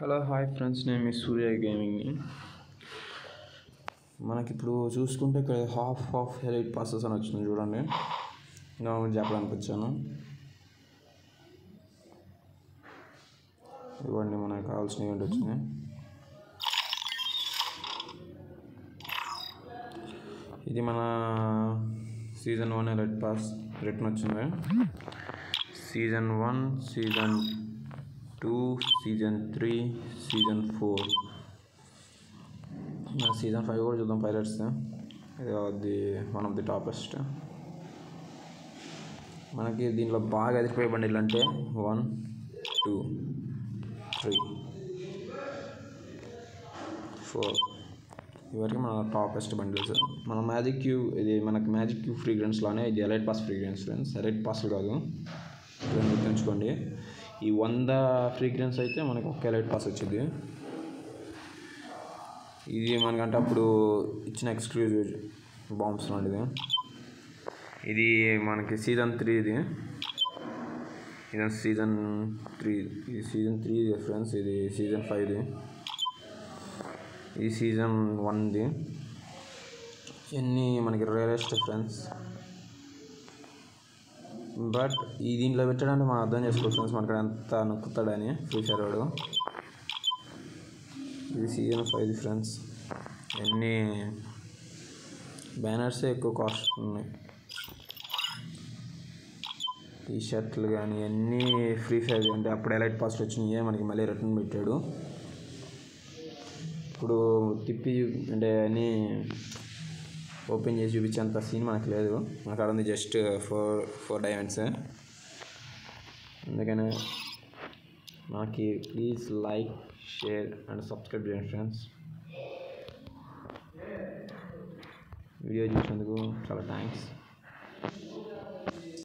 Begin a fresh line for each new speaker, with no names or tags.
Hello hi friends, నేను మీ సూర్య గేమింగ్ని. మనకిప్పుడు చూసుకుంటే ఇక్కడ హాఫ్ ఎలైట్ పాసెస్ అని వచ్చింది చూడండి. ఇంకా చెప్పడానికి వచ్చాను. ఇవ్వండి మనకు కావాల్సిన ఈవెంట్ వచ్చింది. ఇది మన సీజన్ 1 ఎలైట్ పాస్ రిటర్న్ వచ్చింది. Season 1, season 2, season 3, season 4. Season 5 కూడా చూద్దాం. పైరట్స్ ఇది వన్ ఆఫ్ ది టాపెస్ట్. మనకి దీంట్లో బాగా ఎదిరిపోయే బండిల్ అంటే 1, 2, 3, 4 ఇవరికి మన టాపెస్ట్ బండిల్స్. మన మ్యాజిక్ క్యూ, ఇది మనకి మ్యాజిక్ క్యూ ఫ్రీగ్రెన్స్లోనే ఇది elite pass fragrance friends. Elite పాస్లు కాదు, గుర్తుంచుకోండి. ఈ 100 ఫ్రీగ్రెన్స్ అయితే మనకి ఒక్క ఎలైట్ పాస్ వచ్చింది. ఇది మనకంటే అప్పుడు ఇచ్చిన ఎక్స్క్లూజివ్ బాంబ్స్ లాంటిది. ఇది మనకి సీజన్ 3. ఇది సీజన్ 3. ఇది సీజన్ 3 ఫ్రెండ్స్. ఇది సీజన్ 5. ఇది సీజన్ 1. ఇవన్నీ మనకి రేరెస్ట్ ఫ్రెండ్స్. బట్ ఈ దీంట్లో పెట్టడానికి మనం అర్థం చేసుకోవచ్చు ఫ్రెండ్స్, మనకి ఎంత నొక్కుతాడని ఫ్రీ ఫైర్ వాడు. ఇది సీజన్ 5 ఫ్రెండ్స్. ఎన్ని బ్యానర్సే ఎక్కువ కాస్ట్ ఉన్నాయి. టీ షర్ట్లు కానీ అన్నీ ఫ్రీ ఫైర్ అంటే అప్పుడు ఎలైట్ పాస్ట్ వచ్చినాయి, మనకి మళ్ళీ రిటర్న్ పెట్టాడు. ఇప్పుడు తిప్పి అంటే అన్నీ ఓపెన్ చేసి చూపించేంత సీన్ మనకు లేదు. మనకు అక్కడ జస్ట్ ఫోర్ డైమండ్స్. అందుకనే మనకి please like, share and subscribe చేయండి ఫ్రెండ్స్. వీడియో చూసినందుకు చాలా థ్యాంక్స్.